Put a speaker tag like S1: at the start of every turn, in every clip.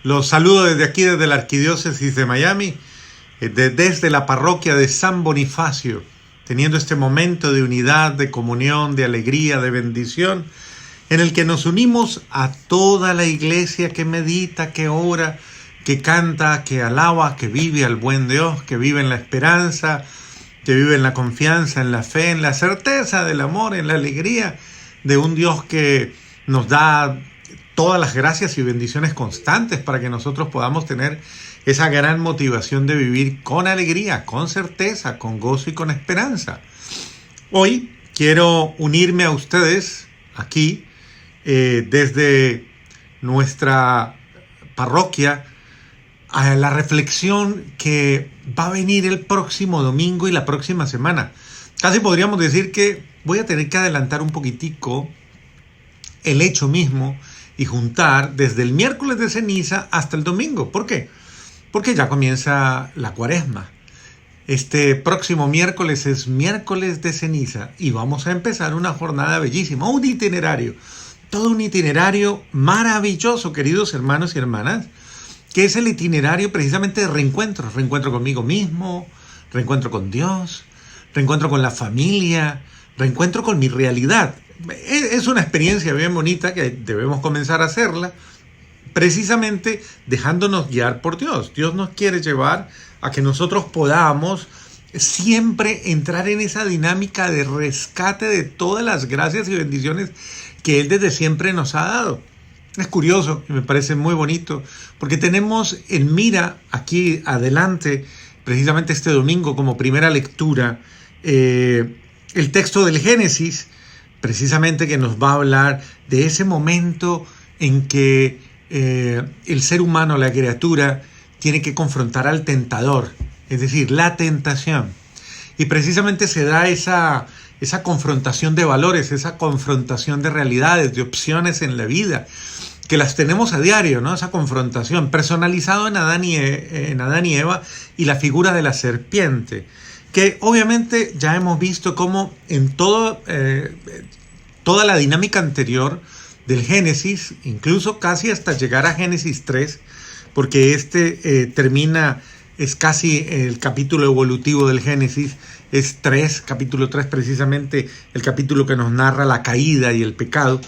S1: Los saludo desde aquí, desde la Arquidiócesis de Miami, desde la parroquia de San Bonifacio, teniendo este momento de unidad, de comunión, de alegría, de bendición, en el que nos unimos a toda la iglesia que medita, que ora, que canta, que alaba, que vive al buen Dios, que vive en la esperanza, que vive en la confianza, en la fe, en la certeza del amor, en la alegría de un Dios que nos da todas las gracias y bendiciones constantes para que nosotros podamos tener esa gran motivación de vivir con alegría, con certeza, con gozo y con esperanza. Hoy quiero unirme a ustedes aquí desde nuestra parroquia a la reflexión que va a venir el próximo domingo y la próxima semana. Casi podríamos decir que voy a tener que adelantar un poquitico el hecho mismo y juntar desde el miércoles de ceniza hasta el domingo. ¿Por qué? Porque ya comienza la cuaresma. Este próximo miércoles es miércoles de ceniza y vamos a empezar una jornada bellísima, un itinerario, todo un itinerario maravilloso, queridos hermanos y hermanas, que es el itinerario precisamente de reencuentro, reencuentro conmigo mismo, reencuentro con Dios, reencuentro con la familia, reencuentro con mi realidad. Es una experiencia bien bonita que debemos comenzar a hacerla precisamente dejándonos guiar por Dios. Dios nos quiere llevar a que nosotros podamos siempre entrar en esa dinámica de rescate de todas las gracias y bendiciones que Él desde siempre nos ha dado. Es curioso y me parece muy bonito porque tenemos en mira aquí adelante, precisamente este domingo como primera lectura, el texto del Génesis, precisamente que nos va a hablar de ese momento en que el ser humano, la criatura, tiene que confrontar al tentador, es decir, la tentación. Y precisamente se da esa confrontación de valores, esa confrontación de realidades, de opciones en la vida, que las tenemos a diario, ¿no? Esa confrontación personalizado en Adán y Eva y la figura de la serpiente, que obviamente ya hemos visto cómo en toda la dinámica anterior del Génesis, incluso casi hasta llegar a Génesis 3, porque termina, es casi el capítulo evolutivo del Génesis, es 3, capítulo 3 precisamente, el capítulo que nos narra la caída y el pecado.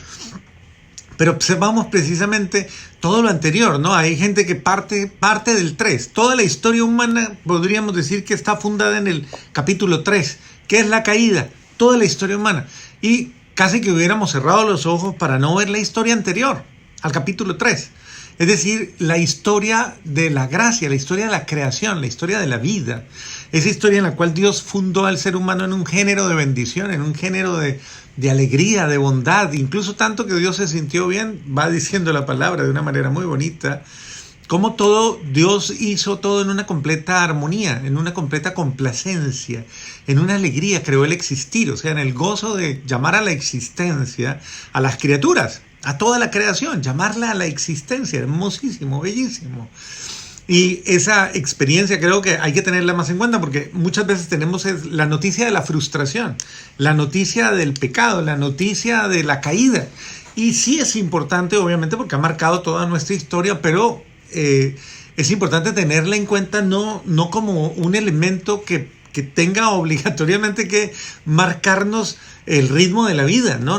S1: Pero observamos precisamente todo lo anterior, ¿no? Hay gente que parte del 3. Toda la historia humana podríamos decir que está fundada en el capítulo 3, que es la caída, toda la historia humana. Y casi que hubiéramos cerrado los ojos para no ver la historia anterior, al capítulo 3. Es decir, la historia de la gracia, la historia de la creación, la historia de la vida. Esa historia en la cual Dios fundó al ser humano en un género de bendición, en un género de alegría, de bondad. Incluso tanto que Dios se sintió bien, va diciendo la palabra de una manera muy bonita, como Dios hizo todo en una completa armonía, en una completa complacencia, en una alegría, creó el existir, o sea, en el gozo de llamar a la existencia a las criaturas, a toda la creación, llamarla a la existencia, hermosísimo, bellísimo. Y esa experiencia creo que hay que tenerla más en cuenta porque muchas veces tenemos la noticia de la frustración, la noticia del pecado, la noticia de la caída. Y sí es importante, obviamente, porque ha marcado toda nuestra historia, pero es importante tenerla en cuenta no como un elemento que tenga obligatoriamente que marcarnos el ritmo de la vida, ¿no?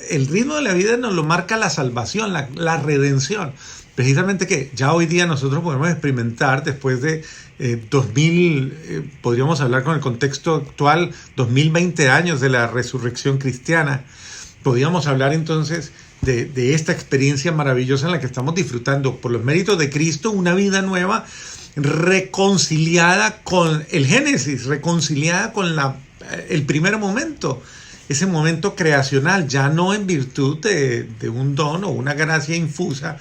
S1: El ritmo de la vida nos lo marca la salvación, la redención. Precisamente que ya hoy día nosotros podemos experimentar después de podríamos hablar con el contexto actual, 2020 años de la resurrección cristiana. Podríamos hablar entonces de esta experiencia maravillosa en la que estamos disfrutando por los méritos de Cristo, una vida nueva, reconciliada con el Génesis, reconciliada con el primer momento, ese momento creacional, ya no en virtud de un don o una gracia infusa,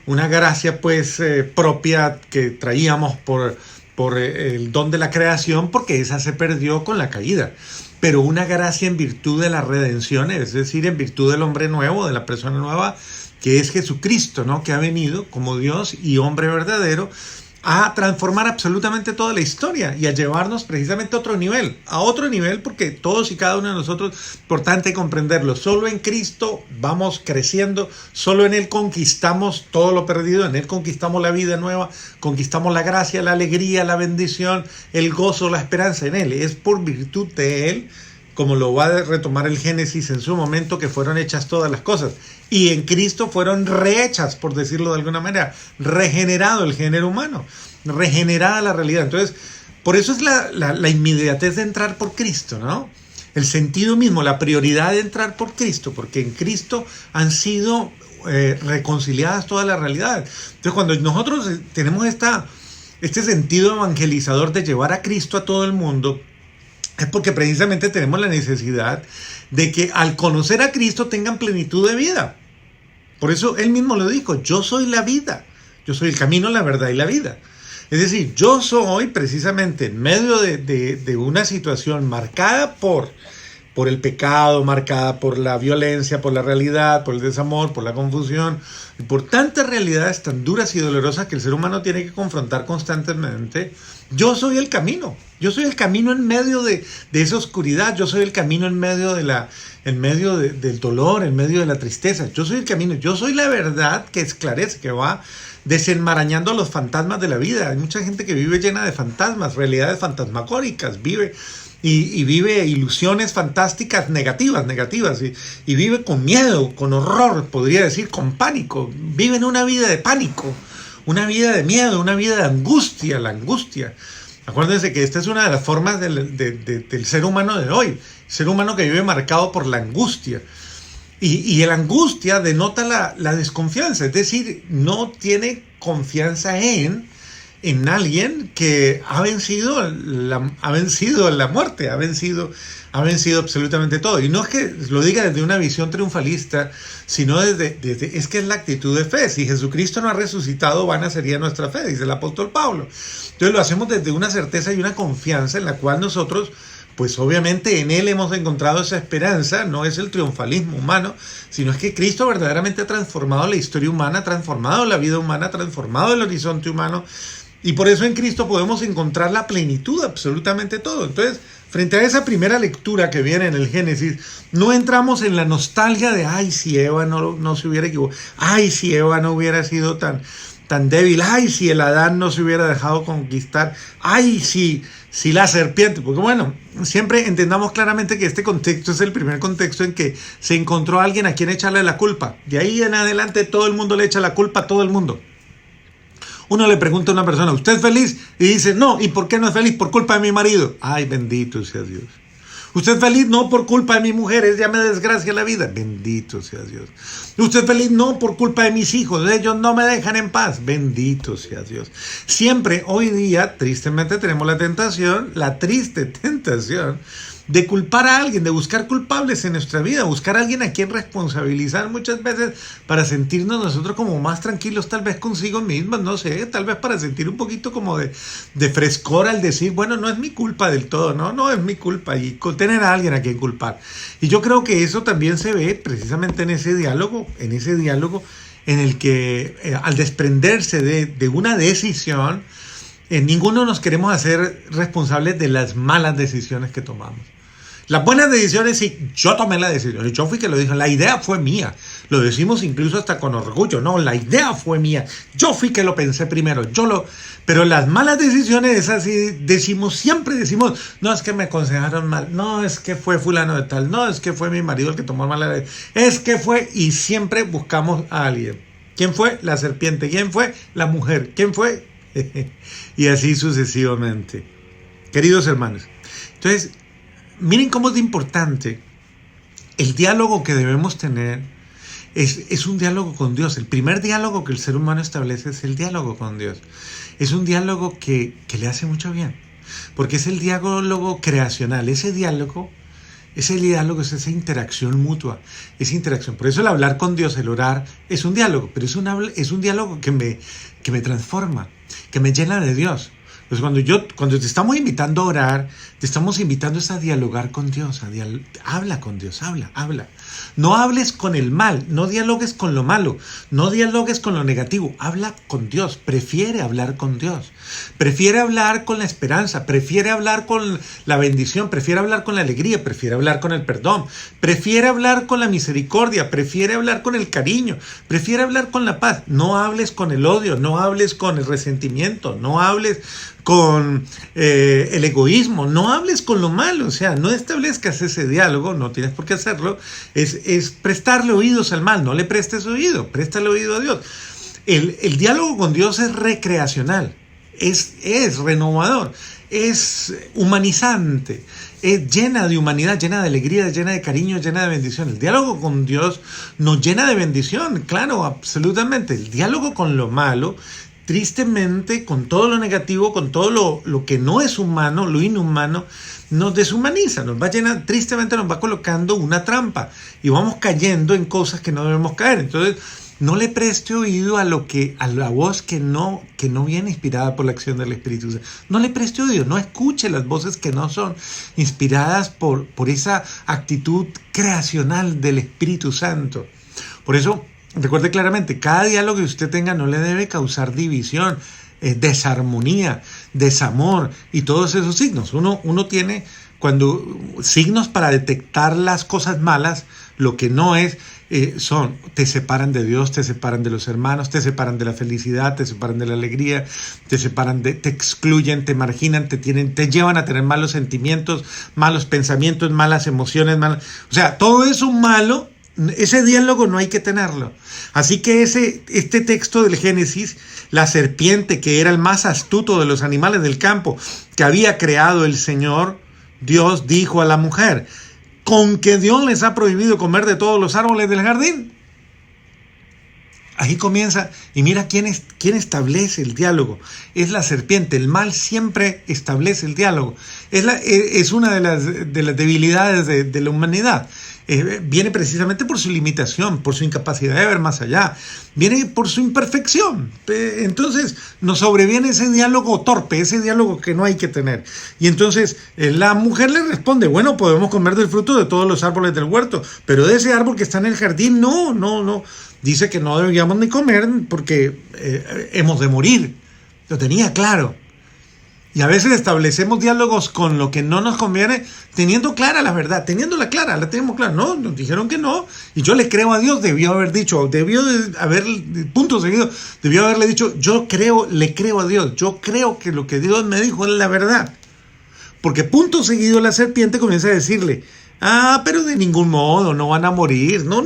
S1: una gracia pues propia que traíamos por el don de la creación, porque esa se perdió con la caída, pero una gracia en virtud de la redención, es decir, en virtud del hombre nuevo, de la persona nueva, que es Jesucristo, ¿no? Que ha venido como Dios y hombre verdadero a transformar absolutamente toda la historia y a llevarnos precisamente a otro nivel, porque todos y cada uno de nosotros, importante comprenderlo, solo en Cristo vamos creciendo, solo en Él conquistamos todo lo perdido, en Él conquistamos la vida nueva, conquistamos la gracia, la alegría, la bendición, el gozo, la esperanza en Él. Es por virtud de Él, como lo va a retomar el Génesis en su momento, que fueron hechas todas las cosas. Y en Cristo fueron rehechas, por decirlo de alguna manera, regenerado el género humano, regenerada la realidad. Entonces, por eso es la inmediatez de entrar por Cristo, ¿no? El sentido mismo, la prioridad de entrar por Cristo, porque en Cristo han sido reconciliadas todas las realidades. Entonces, cuando nosotros tenemos este sentido evangelizador de llevar a Cristo a todo el mundo, es porque precisamente tenemos la necesidad de que al conocer a Cristo tengan plenitud de vida. Por eso Él mismo lo dijo: yo soy la vida, yo soy el camino, la verdad y la vida. Es decir, yo soy precisamente en medio de una situación marcada por el pecado, marcada por la violencia, por la realidad, por el desamor, por la confusión, y por tantas realidades tan duras y dolorosas que el ser humano tiene que confrontar constantemente. Yo soy el camino en medio de esa oscuridad, yo soy el camino en medio del dolor, en medio de la tristeza. Yo soy el camino, yo soy la verdad que esclarece, que va desenmarañando los fantasmas de la vida. Hay mucha gente que vive llena de fantasmas, realidades fantasmagóricas, vive ilusiones fantásticas negativas, y vive con miedo, con horror, podría decir, con pánico. Vive en una vida de pánico, una vida de miedo, una vida de angustia, la angustia. Acuérdense que esta es una de las formas del ser humano de hoy, ser humano que vive marcado por la angustia. Y la angustia denota la desconfianza, es decir, no tiene confianza en alguien que ha vencido la muerte, ha vencido absolutamente todo. Y no es que lo diga desde una visión triunfalista, sino es que es la actitud de fe. Si Jesucristo no ha resucitado, vana sería nuestra fe, dice el apóstol Pablo. Entonces lo hacemos desde una certeza y una confianza en la cual nosotros, pues obviamente en Él hemos encontrado esa esperanza. No es el triunfalismo humano, sino es que Cristo verdaderamente ha transformado la historia humana, ha transformado la vida humana, ha transformado el horizonte humano. Y por eso en Cristo podemos encontrar la plenitud, absolutamente todo. Entonces, frente a esa primera lectura que viene en el Génesis, no entramos en la nostalgia de ay, si Eva no se hubiera equivocado, ay, si Eva no hubiera sido tan débil, ay, si el Adán no se hubiera dejado conquistar, ay, si la serpiente. Porque bueno, siempre entendamos claramente que este contexto es el primer contexto en que se encontró a alguien a quien echarle la culpa. De ahí en adelante todo el mundo le echa la culpa a todo el mundo. Uno le pregunta a una persona: ¿usted es feliz? Y dice: no. ¿Y por qué no es feliz? Por culpa de mi marido. Ay, bendito sea Dios. ¿Usted es feliz? No, por culpa de mi mujer, ella me desgracia la vida. Bendito sea Dios. ¿Usted es feliz? No, por culpa de mis hijos, ellos no me dejan en paz. Bendito sea Dios. Siempre, hoy día, tristemente tenemos la triste tentación de culpar a alguien, de buscar culpables en nuestra vida, buscar a alguien a quien responsabilizar muchas veces para sentirnos nosotros como más tranquilos, tal vez consigo mismos, no sé, tal vez para sentir un poquito como de frescor al decir, bueno, no es mi culpa del todo, no es mi culpa, y tener a alguien a quien culpar. Y yo creo que eso también se ve precisamente en ese diálogo en el que al desprenderse de una decisión, ninguno nos queremos hacer responsables de las malas decisiones que tomamos. Las buenas decisiones, sí, yo tomé la decisión, yo fui que lo dije, la idea fue mía, lo decimos incluso hasta con orgullo, no, la idea fue mía, yo fui que lo pensé primero, pero las malas decisiones, esas sí siempre decimos, no, es que me aconsejaron mal, no, es que fue fulano de tal, no, es que fue mi marido el que tomó mala decisión, es que fue, y siempre buscamos a alguien. ¿Quién fue? La serpiente. ¿Quién fue? La mujer. ¿Quién fue? Y así sucesivamente. Queridos hermanos, entonces, miren cómo es importante el diálogo que debemos tener. Es un diálogo con Dios. El primer diálogo que el ser humano establece es el diálogo con Dios. Es un diálogo que le hace mucho bien, porque es el diálogo creacional. Ese diálogo es esa interacción mutua, esa interacción. Por eso el hablar con Dios, el orar, es un diálogo, pero es un diálogo que me transforma, que me llena de Dios. Cuando te estamos invitando a orar, te estamos invitando a dialogar con Dios, habla con Dios, habla. No hables con el mal, no dialogues con lo malo, no dialogues con lo negativo, habla con Dios, prefiere hablar con Dios, prefiere hablar con la esperanza, prefiere hablar con la bendición, prefiere hablar con la alegría, prefiere hablar con el perdón, prefiere hablar con la misericordia, prefiere hablar con el cariño, prefiere hablar con la paz. No hables con el odio, no hables con el resentimiento, no hables con el egoísmo, no hables con lo malo, o sea, no establezcas ese diálogo, no tienes por qué hacerlo, es prestarle oídos al mal, no le prestes oído, préstale oído a Dios. El diálogo con Dios es recreacional, es renovador, es humanizante, es llena de humanidad, llena de alegría, llena de cariño, llena de bendición. El diálogo con Dios nos llena de bendición, claro, absolutamente. El diálogo con lo malo, tristemente, con todo lo negativo, con todo lo que no es humano, lo inhumano, nos deshumaniza, tristemente nos va colocando una trampa y vamos cayendo en cosas que no debemos caer. Entonces, no le preste oído a la voz que no viene inspirada por la acción del Espíritu Santo. No le preste oído, no escuche las voces que no son inspiradas por esa actitud creacional del Espíritu Santo. Por eso, recuerde claramente, cada diálogo que usted tenga no le debe causar división, desarmonía, desamor y todos esos signos. Uno tiene signos para detectar las cosas malas, lo que no es, te separan de Dios, te separan de los hermanos, te separan de la felicidad, te separan de la alegría, te excluyen, te marginan, te llevan a tener malos sentimientos, malos pensamientos, malas emociones, o sea, todo eso malo. Ese diálogo no hay que tenerlo. Así que este texto del Génesis, la serpiente, que era el más astuto de los animales del campo que había creado el Señor, Dios dijo a la mujer: ¿con que Dios les ha prohibido comer de todos los árboles del jardín? Ahí comienza, y mira quién establece el diálogo. Es la serpiente. El mal siempre establece el diálogo. Es una de las debilidades de la humanidad. Viene precisamente por su limitación, por su incapacidad de ver más allá, viene por su imperfección. Entonces nos sobreviene ese diálogo torpe, ese diálogo que no hay que tener. Y entonces la mujer le responde: bueno, podemos comer del fruto de todos los árboles del huerto, pero de ese árbol que está en el jardín, no. Dice que no deberíamos ni comer porque hemos de morir. Lo tenía claro. Y a veces establecemos diálogos con lo que no nos conviene, teniendo clara la verdad, la tenemos clara. No, nos dijeron que no, y yo le creo a Dios, debió haberle dicho, le creo a Dios, yo creo que lo que Dios me dijo es la verdad. Porque punto seguido la serpiente comienza a decirle: pero de ningún modo, no van a morir. No.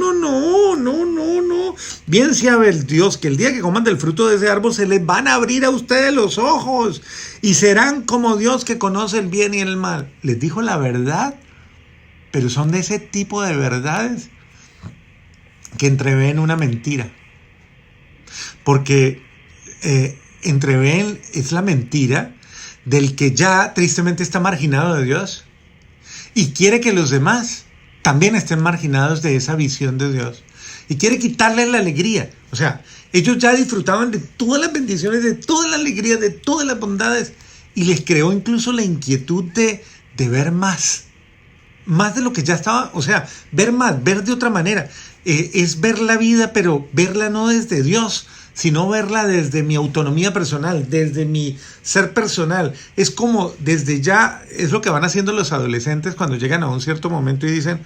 S1: Bien sabe el Dios que el día que coman del fruto de ese árbol se les van a abrir a ustedes los ojos y serán como Dios que conoce el bien y el mal. Les dijo la verdad, pero son de ese tipo de verdades que entreven una mentira. Porque entreven es la mentira del que ya tristemente está marginado de Dios y quiere que los demás también estén marginados de esa visión de Dios. Y quiere quitarles la alegría. O sea, ellos ya disfrutaban de todas las bendiciones, de toda la alegría, de todas las bondades. Y les creó incluso la inquietud de ver más. Más de lo que ya estaba. O sea, ver más, ver de otra manera. Es ver la vida, pero verla no desde Dios, sino verla desde mi autonomía personal, desde mi ser personal. Es como desde ya, es lo que van haciendo los adolescentes cuando llegan a un cierto momento y dicen: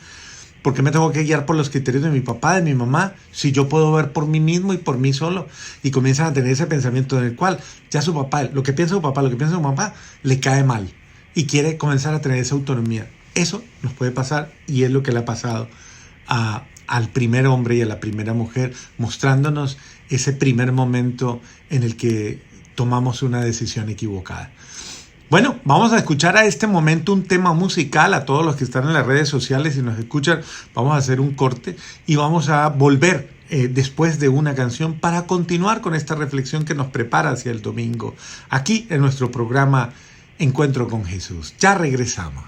S1: ¿por qué me tengo que guiar por los criterios de mi papá, de mi mamá, si yo puedo ver por mí mismo y por mí solo? Y comienzan a tener ese pensamiento en el cual ya su papá, lo que piensa su papá, lo que piensa su mamá, le cae mal. Y quiere comenzar a tener esa autonomía. Eso nos puede pasar, y es lo que le ha pasado al primer hombre y a la primera mujer, mostrándonos ese primer momento en el que tomamos una decisión equivocada. Bueno, vamos a escuchar a este momento un tema musical. A todos los que están en las redes sociales y nos escuchan, vamos a hacer un corte y vamos a volver después de una canción para continuar con esta reflexión que nos prepara hacia el domingo, aquí en nuestro programa Encuentro con Jesús. Ya regresamos.